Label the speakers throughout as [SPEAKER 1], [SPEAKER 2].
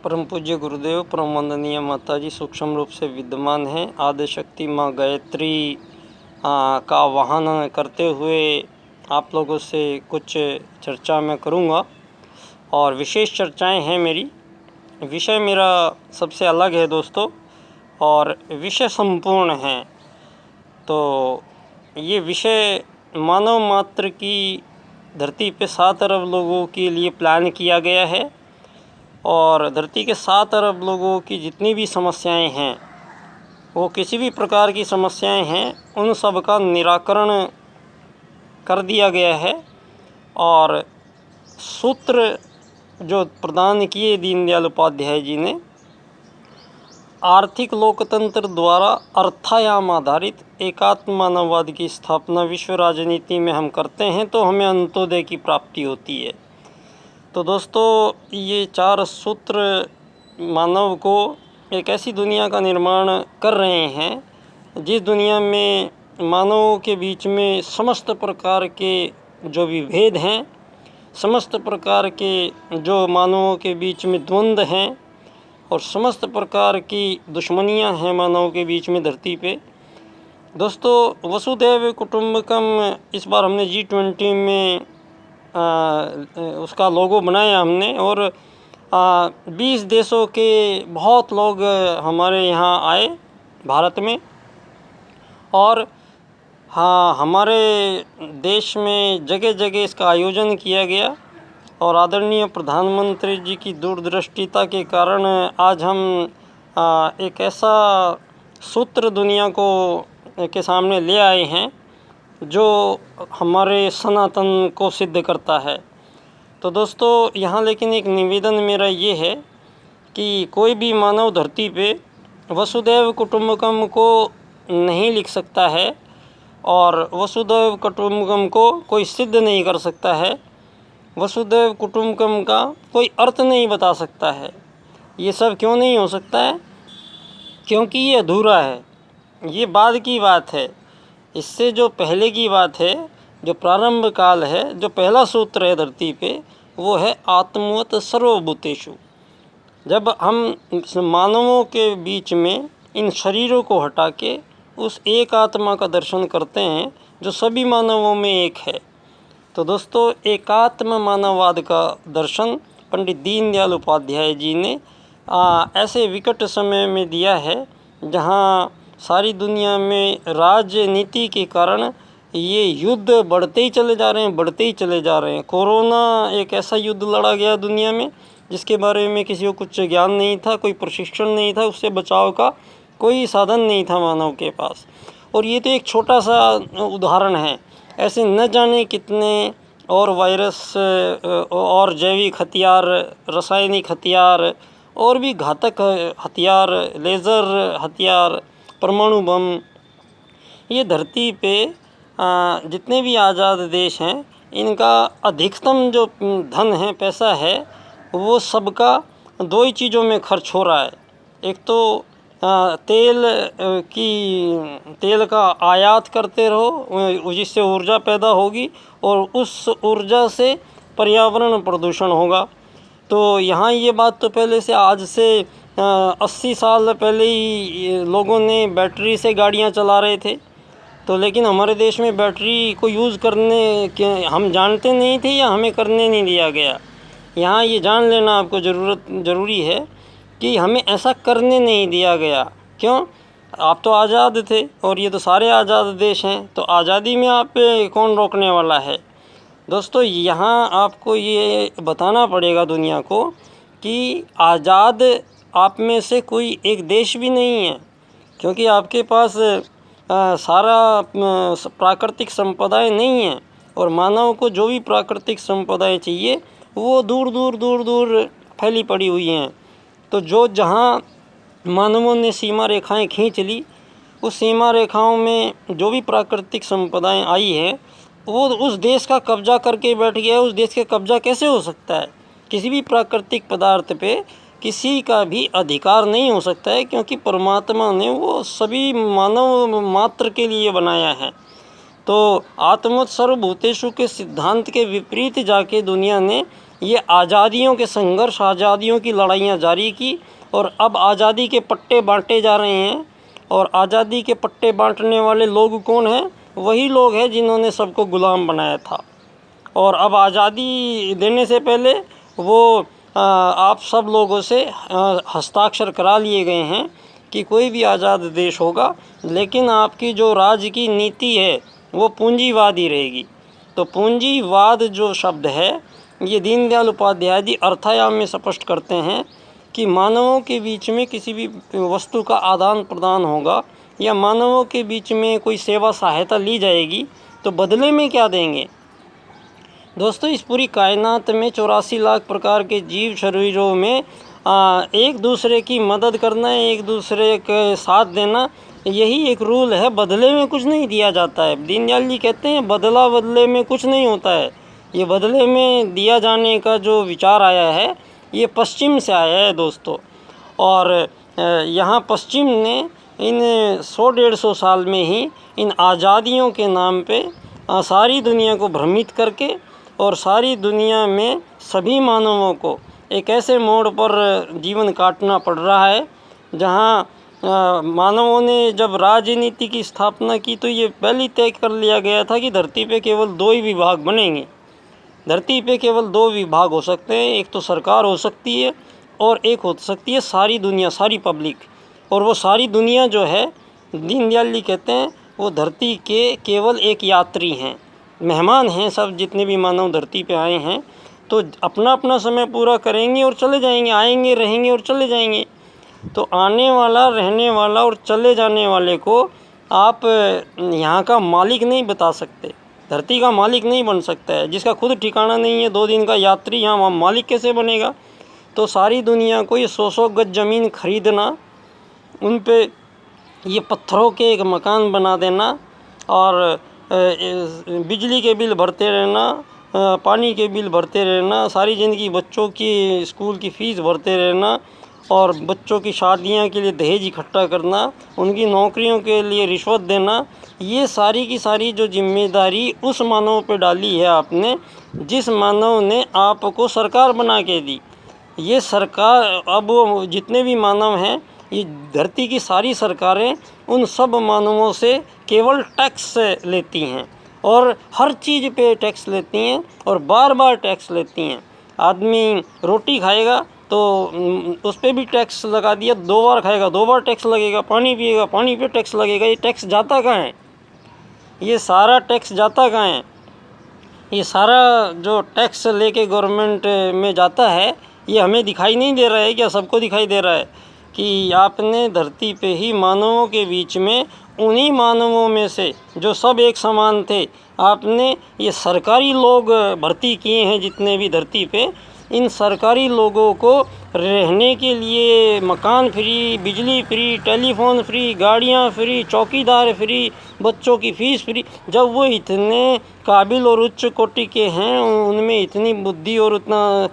[SPEAKER 1] परम पूज्य गुरुदेव, परम वंदनीय माता जी सूक्ष्म रूप से विद्यमान हैं। आदि शक्ति माँ गायत्री का वाहन करते हुए आप लोगों से कुछ चर्चा मैं करूँगा और विशेष चर्चाएं हैं मेरी। विषय मेरा सबसे अलग है दोस्तों और विषय संपूर्ण हैं। तो ये विषय मानव मात्र की धरती पे 7 अरब लोगों के लिए प्लान किया गया है और धरती के 7 अरब लोगों की जितनी भी समस्याएं हैं, वो किसी भी प्रकार की समस्याएं हैं, उन सब का निराकरण कर दिया गया है। और सूत्र जो प्रदान किए दीनदयाल उपाध्याय जी ने, आर्थिक लोकतंत्र द्वारा अर्थायाम आधारित एकात्म मानववाद की स्थापना विश्व राजनीति में हम करते हैं तो हमें अंत्योदय की प्राप्ति होती है। तो दोस्तों, ये 4 सूत्र मानव को एक ऐसी दुनिया का निर्माण कर रहे हैं जिस दुनिया में मानवों के बीच में समस्त प्रकार के जो विभेद हैं, समस्त प्रकार के जो मानवों के बीच में द्वंद्व हैं और समस्त प्रकार की दुश्मनियां हैं मानवों के बीच में धरती पे। दोस्तों, वसुधैव कुटुंबकम इस बार हमने G20 में उसका लोगो बनाया हमने और 20 देशों के बहुत लोग हमारे यहाँ आए भारत में। और हाँ, हमारे देश में जगह जगह इसका आयोजन किया गया और आदरणीय प्रधानमंत्री जी की दूरदृष्टिता के कारण आज हम एक ऐसा सूत्र दुनिया को के सामने ले आए हैं जो हमारे सनातन को सिद्ध करता है। तो दोस्तों, यहाँ लेकिन एक निवेदन मेरा ये है कि कोई भी मानव धरती पे वसुधैव कुटुंबकम को नहीं लिख सकता है और वसुधैव कुटुंबकम को कोई सिद्ध नहीं कर सकता है, वसुधैव कुटुंबकम का कोई अर्थ नहीं बता सकता है। ये सब क्यों नहीं हो सकता है? क्योंकि ये अधूरा है, ये बाद की बात है। इससे जो पहले की बात है, जो प्रारंभ काल है, जो पहला सूत्र है धरती पे, वो है आत्मवत सर्वभूतेषु। जब हम मानवों के बीच में इन शरीरों को हटा के उस एक आत्मा का दर्शन करते हैं जो सभी मानवों में एक है। तो दोस्तों, एकात्म मानववाद का दर्शन पंडित दीनदयाल उपाध्याय जी ने ऐसे विकट समय में दिया है जहाँ सारी दुनिया में राजनीति के कारण ये युद्ध बढ़ते ही चले जा रहे हैं, बढ़ते ही चले जा रहे हैं। कोरोना एक ऐसा युद्ध लड़ा गया दुनिया में जिसके बारे में किसी को कुछ ज्ञान नहीं था, कोई प्रशिक्षण नहीं था, उससे बचाव का कोई साधन नहीं था मानव के पास। और ये तो एक छोटा सा उदाहरण है। ऐसे न जाने कितने और वायरस और जैविक हथियार, रासायनिक हथियार और भी घातक हथियार, लेज़र हथियार, परमाणु बम, ये धरती पे जितने भी आज़ाद देश हैं, इनका अधिकतम जो धन है, पैसा है, वो सबका 2 ही चीज़ों में खर्च हो रहा है। एक तो तेल का आयात करते रहो जिससे ऊर्जा पैदा होगी और उस ऊर्जा से पर्यावरण प्रदूषण होगा। तो यहाँ ये बात तो पहले से, आज से 80 साल पहले ही लोगों ने बैटरी से गाड़ियाँ चला रहे थे। तो लेकिन हमारे देश में बैटरी को यूज़ करने के हम जानते नहीं थे या हमें करने नहीं दिया गया। यहाँ ये जान लेना आपको ज़रूरी है कि हमें ऐसा करने नहीं दिया गया। क्यों? आप तो आज़ाद थे और ये तो सारे आज़ाद देश हैं, तो आज़ादी में आप कौन रोकने वाला है? दोस्तों, यहाँ आपको ये बताना पड़ेगा दुनिया को कि आज़ाद आप में से कोई एक देश भी नहीं है, क्योंकि आपके पास सारा प्राकृतिक संपदाएं नहीं हैं और मानव को जो भी प्राकृतिक संपदाएं चाहिए वो दूर दूर फैली पड़ी हुई हैं। तो जो जहाँ मानवों ने सीमा रेखाएं खींच ली, उस सीमा रेखाओं में जो भी प्राकृतिक संपदाएं आई हैं वो उस देश का कब्जा करके बैठ गया है। उस देश का कब्जा कैसे हो सकता है? किसी भी प्राकृतिक पदार्थ पे किसी का भी अधिकार नहीं हो सकता है, क्योंकि परमात्मा ने वो सभी मानव मात्र के लिए बनाया है। तो आत्मवत सर्वभूतेषु के सिद्धांत के विपरीत जाके दुनिया ने ये आज़ादियों के संघर्ष, आज़ादियों की लड़ाइयाँ जारी की और अब आज़ादी के पट्टे बांटे जा रहे हैं। और आज़ादी के पट्टे बांटने वाले लोग कौन हैं? वही लोग हैं जिन्होंने सबको गुलाम बनाया था। और अब आज़ादी देने से पहले वो आप सब लोगों से हस्ताक्षर करा लिए गए हैं कि कोई भी आज़ाद देश होगा, लेकिन आपकी जो राज्य की नीति है वो पूंजीवाद ही रहेगी। तो पूंजीवाद जो शब्द है, ये दीनदयाल उपाध्याय जी अर्थायाम में स्पष्ट करते हैं कि मानवों के बीच में किसी भी वस्तु का आदान प्रदान होगा या मानवों के बीच में कोई सेवा सहायता ली जाएगी, तो बदले में क्या देंगे? दोस्तों, इस पूरी कायनात में 84 लाख प्रकार के जीव शरीरों में एक दूसरे की मदद करना, एक दूसरे के साथ देना, यही एक रूल है। बदले में कुछ नहीं दिया जाता है। दीनदयाल जी कहते हैं बदला बदले में कुछ नहीं होता है। ये बदले में दिया जाने का जो विचार आया है ये पश्चिम से आया है दोस्तों। और यहाँ पश्चिम ने इन 100-150 साल में ही इन आज़ादियों के नाम पे सारी दुनिया को भ्रमित करके और सारी दुनिया में सभी मानवों को एक ऐसे मोड़ पर जीवन काटना पड़ रहा है जहाँ मानवों ने जब राजनीति की स्थापना की तो ये पहले तय कर लिया गया था कि धरती पे केवल 2 ही विभाग बनेंगे। धरती पे केवल 2 विभाग हो सकते हैं, एक तो सरकार हो सकती है और एक हो सकती है सारी दुनिया, सारी पब्लिक। और वो सारी दुनिया जो है, दीनदयाल जी कहते हैं वो धरती के केवल एक यात्री हैं, मेहमान हैं। सब जितने भी मानव धरती पे आए हैं तो अपना अपना समय पूरा करेंगे और चले जाएंगे, आएंगे, रहेंगे और चले जाएंगे। तो आने वाला, रहने वाला और चले जाने वाले को आप यहाँ का मालिक नहीं बता सकते, धरती का मालिक नहीं बन सकता है। जिसका खुद ठिकाना नहीं है, 2 दिन का यात्री यहाँ मालिक कैसे बनेगा? तो सारी दुनिया को ये 100-100 गज ज़मीन खरीदना, उन पे ये पत्थरों के एक मकान बना देना और बिजली के बिल भरते रहना, पानी के बिल भरते रहना, सारी ज़िंदगी बच्चों की स्कूल की फ़ीस भरते रहना और बच्चों की शादियां के लिए दहेज इकट्ठा करना, उनकी नौकरियों के लिए रिश्वत देना, ये सारी की सारी जो जिम्मेदारी उस मानव पे डाली है आपने, जिस मानव ने आपको सरकार बना के दी। ये सरकार, अब जितने भी मानव हैं, ये धरती की सारी सरकारें उन सब मानवों से केवल टैक्स लेती हैं और हर चीज़ पे टैक्स लेती हैं और बार बार टैक्स लेती हैं। आदमी रोटी खाएगा तो उस पर भी टैक्स लगा दिया, 2 बार खाएगा 2 बार टैक्स लगेगा, पानी पिएगा पानी पे टैक्स लगेगा। ये टैक्स जाता कहाँ है? ये सारा टैक्स जाता कहाँ है? ये सारा जो टैक्स लेके गवर्नमेंट में जाता है, ये हमें दिखाई नहीं दे रहा है क्या? सबको दिखाई दे रहा है कि आपने धरती पे ही मानवों के बीच में, उन्हीं मानवों में से जो सब एक समान थे, आपने ये सरकारी लोग भर्ती किए हैं जितने भी धरती पे। इन सरकारी लोगों को रहने के लिए मकान फ्री, बिजली फ्री, टेलीफोन फ्री, गाड़ियाँ फ्री, चौकीदार फ्री, बच्चों की फ़ीस फ्री। जब वो इतने काबिल और उच्च कोटि के हैं, उनमें इतनी बुद्धि और उतना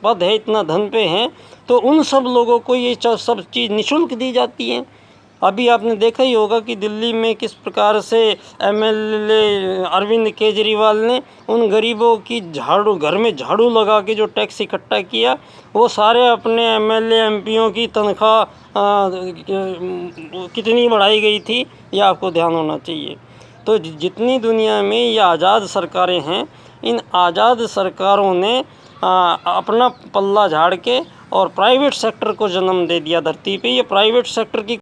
[SPEAKER 1] पद है, इतना धन पे हैं, तो उन सब लोगों को ये सब चीज़ निःशुल्क दी जाती हैं। अभी आपने देखा ही होगा कि दिल्ली में किस प्रकार से एमएलए अरविंद केजरीवाल ने उन गरीबों की झाड़ू, घर में झाड़ू लगा के जो टैक्स इकट्ठा किया, वो सारे अपने एमएलए एमपीओं की तनख्वाह कितनी बढ़ाई गई थी, ये आपको ध्यान होना चाहिए। तो जितनी दुनिया में ये आज़ाद सरकारें हैं, इन आज़ाद सरकारों ने अपना पल्ला झाड़ के और प्राइवेट सेक्टर को जन्म दे दिया धरती पे। ये प्राइवेट सेक्टर की